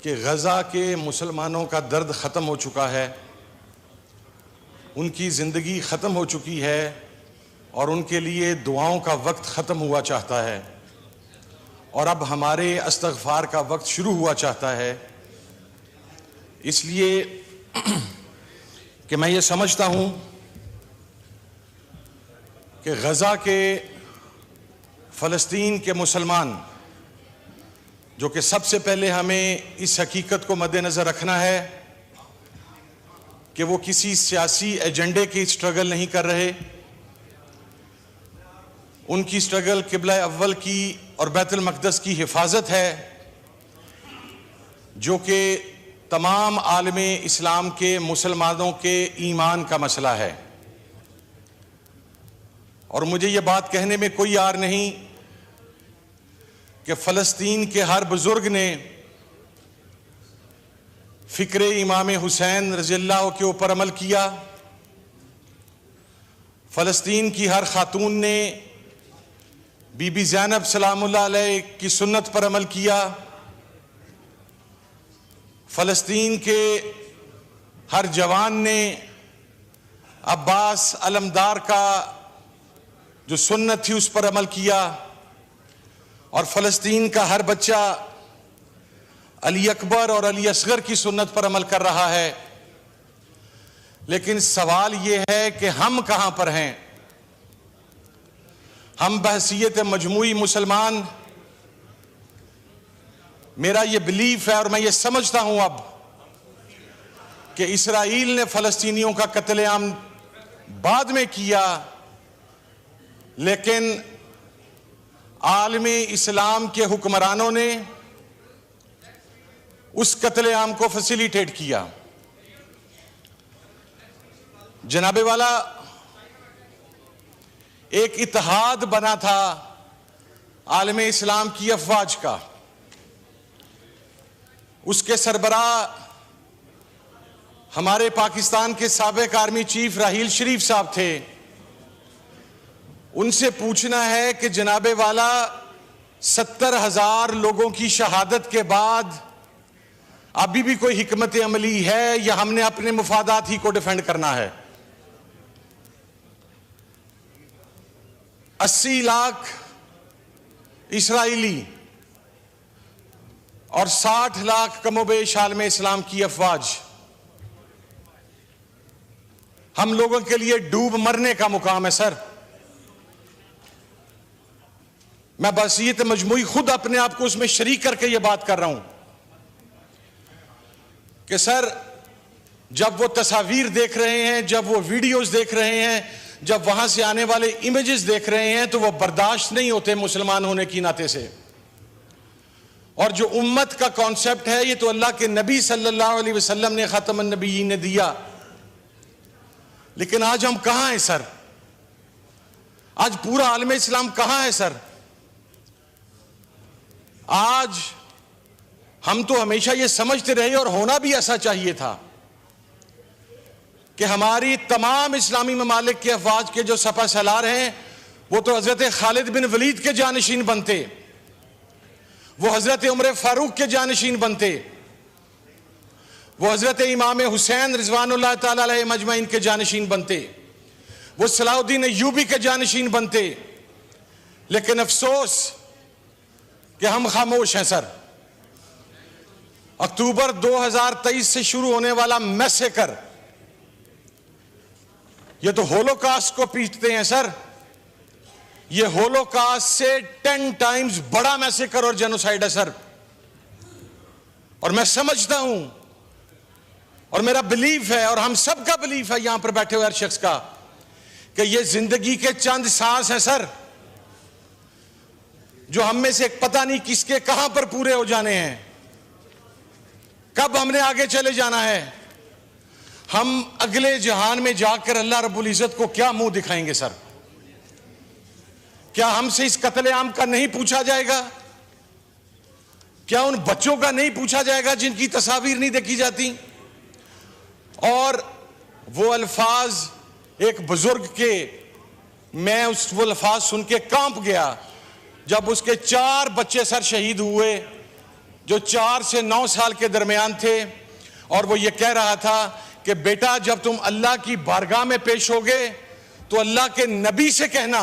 कि गज़ा के मुसलमानों का दर्द ख़त्म हो चुका है, उनकी ज़िंदगी ख़त्म हो चुकी है और उनके लिए दुआओं का वक्त ख़त्म हुआ चाहता है और अब हमारे इस्तग़फ़ार का वक्त शुरू हुआ चाहता है। इसलिए कि मैं ये समझता हूँ कि गज़ा के फ़लस्तीन के मुसलमान, जो कि सबसे पहले हमें इस हकीकत को मद्देनज़र रखना है कि वो किसी सियासी एजेंडे की स्ट्रगल नहीं कर रहे, उनकी स्ट्रगल क़िबला अव्वल की और बैतुल मक़दस की हिफाजत है, जो कि तमाम आलमे इस्लाम के मुसलमानों के ईमान का मसला है। और मुझे ये बात कहने में कोई यार नहीं कि फ़लस्तीन के हर बुज़ुर्ग ने फ़िक्र इमाम हुसैन रज़ियल्लाहु के ऊपर अमल किया, फ़लस्तीन की हर खातून ने बीबी ज़ैनब सलामुल्लाह अलैह की सुन्नत पर अमल किया, फ़लस्तीन के हर जवान ने अब्बास अलमदार का जो सुन्नत थी उस पर अमल किया, और फ़लस्तीन का हर बच्चा अली अकबर और अली असगर की सुन्नत पर अमल कर रहा है। लेकिन सवाल ये है कि हम कहाँ पर हैं? हम बहसीयत मजमूई मुसलमान, मेरा ये बिलीफ है और मैं ये समझता हूँ अब कि इसराइल ने फ़लस्तीनियों का कत्लेआम बाद में किया, लेकिन आलमे इस्लाम के हुक्मरानों ने उस कत्लेआम को फैसिलिटेट किया। जनाबे वाला, एक इत्तेहाद बना था आलमे इस्लाम की अफवाज का, उसके सरबराह हमारे पाकिस्तान के साबिक आर्मी चीफ राहील शरीफ साहब थे। उनसे पूछना है कि जनाबे वाला 70,000 लोगों की शहादत के बाद अभी भी कोई हिकमत अमली है या हमने अपने मुफादात ही को डिफेंड करना है? 80 लाख इसराइली और 60 लाख कमोबेश आलमे इस्लाम की अफवाज, हम लोगों के लिए डूब मरने का मुकाम है सर। मैं बहसीयत मजमूई खुद अपने आप को उसमें शरीक करके ये बात कर रहा हूं कि सर, जब वो तस्वीर देख रहे हैं, जब वो वीडियोस देख रहे हैं, जब वहां से आने वाले इमेजेस देख रहे हैं, तो वो बर्दाश्त नहीं होते मुसलमान होने की नाते से। और जो उम्मत का कॉन्सेप्ट है, ये तो अल्लाह के नबी सल्लल्लाहु अलैहि वसल्लम ने खातमुन नबीय्यीन ने दिया। लेकिन आज हम कहां हैं सर? आज पूरा आलमे इस्लाम कहां है सर? आज हम तो हमेशा ये समझते रहे, और होना भी ऐसा चाहिए था, कि हमारी तमाम इस्लामी ममालिक के अफवाज के जो सपा सलार हैं, वो तो हजरत खालिद बिन वलीद के जानशीन बनते, वो हजरत उमर फारूक के जानशीन बनते, वो हजरत इमाम हुसैन रिजवानुल्लाह ताला अलैहि मजमईन के जानशीन बनते, वो सलाहुद्दीन अय्यूबी के जानशीन बनते। लेकिन अफसोस कि हम खामोश हैं सर। अक्टूबर 2023 से शुरू होने वाला मैसेकर, ये तो होलोकास्ट को पीटते हैं सर। ये होलोकास्ट से 10 टाइम्स बड़ा मैसेकर और जेनोसाइड है सर। और मैं समझता हूं, और मेरा बिलीफ है, और हम सब का बिलीफ है यहां पर बैठे हुए हर शख्स का, कि ये जिंदगी के चंद सांस हैं सर, जो हम में से पता नहीं किसके कहां पर पूरे हो जाने हैं, कब हमने आगे चले जाना है। हम अगले जहान में जाकर अल्लाह रब्बुल इज्जत को क्या मुंह दिखाएंगे सर? क्या हमसे इस कत्लेआम का नहीं पूछा जाएगा? क्या उन बच्चों का नहीं पूछा जाएगा जिनकी तस्वीर नहीं देखी जाती? और वो अल्फाज एक बुजुर्ग के, मैं वो अल्फाज सुन के कांप गया जब उसके 4 बच्चे सर शहीद हुए, जो 4 से 9 साल के दरमियान थे, और वो ये कह रहा था कि बेटा जब तुम अल्लाह की बारगाह में पेश होगे तो अल्लाह के नबी से कहना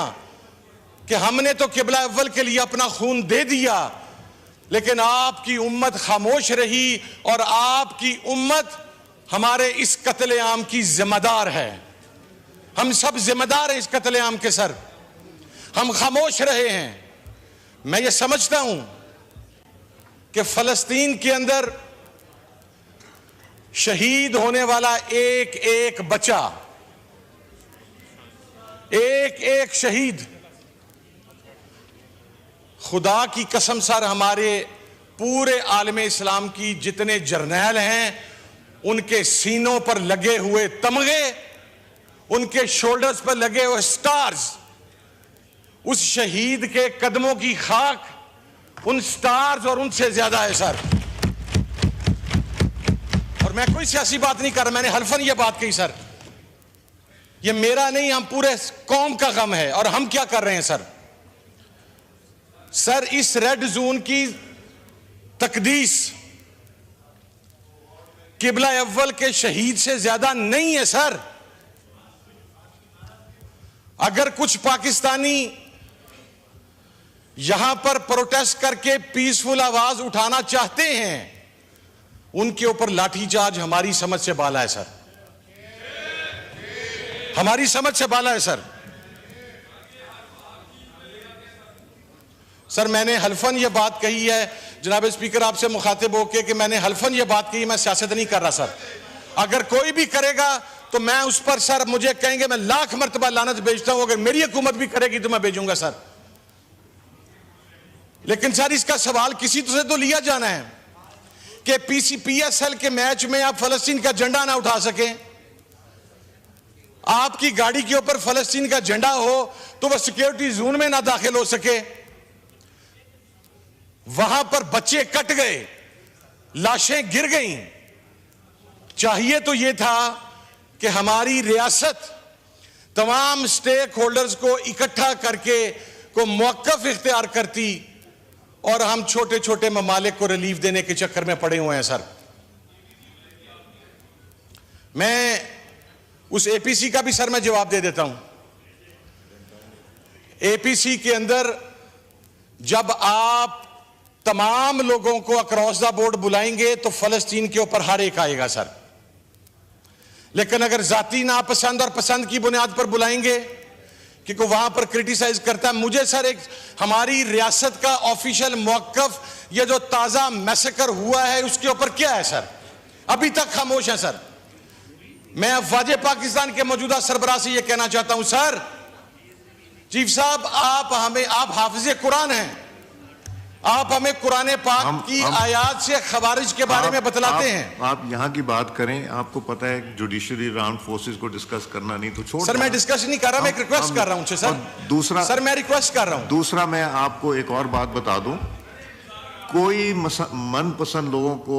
कि हमने तो किबला अव्वल के लिए अपना खून दे दिया, लेकिन आपकी उम्मत खामोश रही और आपकी उम्मत हमारे इस कत्ले आम की जिम्मेदार है। हम सब जिम्मेदार हैं इस कत्ले आम के सर, हम खामोश रहे हैं। मैं ये समझता हूं कि फलस्तीन के अंदर शहीद होने वाला एक एक बच्चा, एक एक शहीद, खुदा की कसम सर हमारे पूरे आलम इस्लाम की जितने जर्नैल हैं उनके सीनों पर लगे हुए तमगे, उनके शोल्डर्स पर लगे हुए स्टार्स, उस शहीद के कदमों की खाक उन स्टार्स और उनसे ज्यादा है सर। और मैं कोई सियासी बात नहीं कर रहा, मैंने हल्फन ये बात कही सर, ये मेरा नहीं, हम पूरे कौम का गम है। और हम क्या कर रहे हैं सर? सर इस रेड जोन की तकदीस किबला अव्वल के शहीद से ज्यादा नहीं है सर। अगर कुछ पाकिस्तानी यहां पर प्रोटेस्ट करके पीसफुल आवाज उठाना चाहते हैं, उनके ऊपर लाठीचार्ज हमारी समझ से बाला है सर, हमारी समझ से बाला है सर। सर मैंने हल्फन ये बात कही है जनाब स्पीकर आपसे मुखातिब होकर कि मैंने हल्फन ये बात कही, मैं सियासत नहीं कर रहा सर। अगर कोई भी करेगा तो मैं उस पर सर, मुझे कहेंगे मैं लाख मर्तबा लानत भेजता हूं, अगर मेरी हुकूमत भी करेगी तो मैं भेजूंगा सर। लेकिन सर इसका सवाल किसी से तो लिया जाना है कि PSL के मैच में आप फलस्तीन का झंडा ना उठा सकें, आपकी गाड़ी के ऊपर फलस्तीन का झंडा हो तो वह सिक्योरिटी जोन में ना दाखिल हो सके, वहां पर बच्चे कट गए, लाशें गिर गईं। चाहिए तो यह था कि हमारी रियासत तमाम स्टेक होल्डर्स को इकट्ठा करके को मौकफ इख्तियार करती, और हम छोटे छोटे ममालिक को रिलीफ देने के चक्कर में पड़े हुए हैं सर। मैं उस APC का भी सर मैं जवाब दे देता हूं। APC के अंदर जब आप तमाम लोगों को अक्रॉस द बोर्ड बुलाएंगे तो फलस्तीन के ऊपर हर एक आएगा सर, लेकिन अगर जाती नापसंद और पसंद की बुनियाद पर बुलाएंगे कि कोई वहां पर क्रिटिसाइज करता है, मुझे सर एक हमारी रियासत का ऑफिशियल मौकफ, ये जो ताजा मैसेकर हुआ है उसके ऊपर क्या है सर? अभी तक खामोश है सर। मैं अफवाज पाकिस्तान के मौजूदा सरबराह से यह कहना चाहता हूं सर, चीफ साहब आप हाफिज कुरान हैं, आप हमें कुरान पाक की आयत से खवारिज के बारे में बतलाते हैं। आप यहाँ की बात करें, आपको पता है जुडिशरी आर्म्ड फोर्सेस को डिस्कस करना नहीं तो छोड़ सर। मैं डिस्कस नहीं कर रहा, मैं एक रिक्वेस्ट कर रहा हूं सर। दूसरा सर मैं रिक्वेस्ट कर रहा हूं। दूसरा मैं आपको एक और बात बता दूं, कोई मनपसंद लोगों को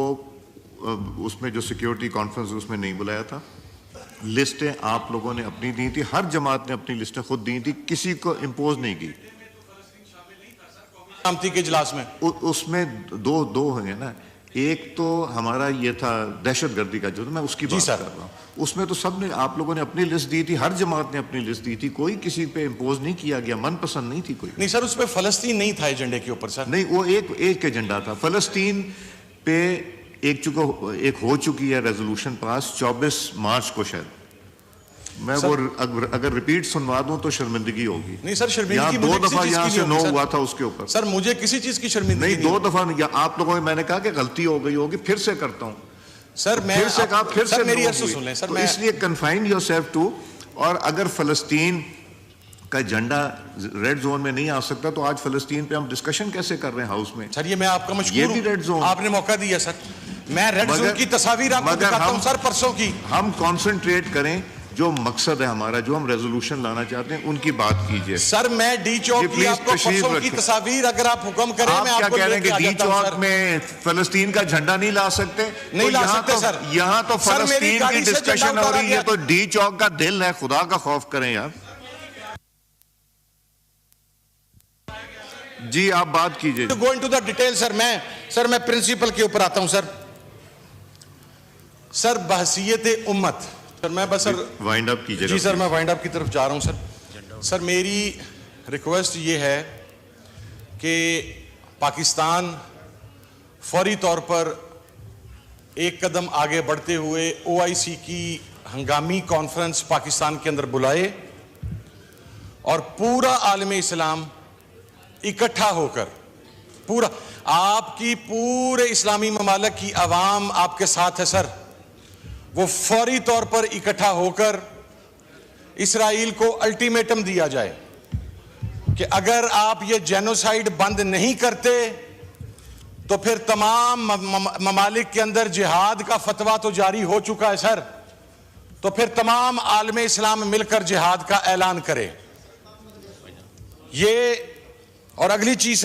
उसमें जो सिक्योरिटी कॉन्फ्रेंस उसमें नहीं बुलाया था। लिस्टें आप लोगों ने अपनी दी थी, हर जमात ने अपनी लिस्टें खुद दी थी, किसी को इम्पोज नहीं की के इजलास में। उसमें दो है ना, एक तो हमारा ये था दहशतगर्दी का, जो मैं उसकी बात कर रहा हूँ, उसमें तो सब ने, आप लोगों ने अपनी लिस्ट दी थी, हर जमात ने अपनी लिस्ट दी थी, कोई किसी पे इम्पोज नहीं किया गया, मनपसंद नहीं थी कोई। नहीं सर, उस पे फलस्तीन नहीं था एजेंडे के ऊपर सर। नहीं, वो एक एजेंडा था फलस्तीन पे। एक हो चुकी है रेजोल्यूशन पास 24 मार्च को शायद, मैं वो अगर रिपीट सुनवा दूं तो शर्मिंदगी होगी। नहीं सर, शर्मिंदगी 2 दफा यहाँ से नो हुआ था उसके ऊपर सर, मुझे किसी चीज की शर्मिंदगी नहीं। 2 दफा आप लोगों ने, मैंने कहा कि गलती हो गई होगी, फिर से करता हूं सर। मैं फिर से कहा, फिर से मेरी अर्ज सुन लें सर। तो इसलिए कन्फाइन योरसेल्फ टू, और अगर फलस्तीन का झंडा रेड जोन में नहीं आ सकता तो आज फलस्तीन पे हम डिस्कशन कैसे कर रहे हैं हाउस में? सर ये मैं आपका मशकूर ये भी रेड जोन, आपने मौका दिया सर। मैं रेड जोन की तस्वीर आपको दिखाता हूं सर परसों की। हम कॉन्सेंट्रेट करें, जो मकसद है हमारा, जो हम रेजोल्यूशन लाना चाहते हैं उनकी बात कीजिए सर। मैं डी चौक की आपको परसों की तस्वीर अगर आप हुक्म करें, मैं आपको क्या कह रहे हैं कि डी चौक में फलस्तीन का झंडा नहीं ला सकते? नहीं ला सकते सर। यहाँ तो फलस्तीन की डिस्कशन हो रही है, तो डी चौक का दिल है, खुदा का खौफ करें यार। जी आप बात कीजिए। Go into the detail sir. मैं सर मैं प्रिंसिपल के ऊपर आता हूं सर बहसियत उम्मत सर मैं बस सर वाइंड अप कीजिएगा। जी सर मैं वाइंड अप की तरफ जा रहा हूं सर मेरी रिक्वेस्ट ये है कि पाकिस्तान फौरी तौर पर एक कदम आगे बढ़ते हुए OIC की हंगामी कॉन्फ्रेंस पाकिस्तान के अंदर बुलाए और पूरा आलम इस्लाम इकट्ठा होकर पूरा आपकी पूरे इस्लामी ममालिक की आवाम आपके साथ है सर, वो फौरी तौर पर इकट्ठा होकर इसराइल को अल्टीमेटम दिया जाए कि अगर आप ये जेनोसाइड बंद नहीं करते तो फिर तमाम ममालिक के अंदर जिहाद का फतवा तो जारी हो चुका है सर, तो फिर तमाम आलम इस्लाम मिलकर जिहाद का ऐलान करे। ये और अगली चीज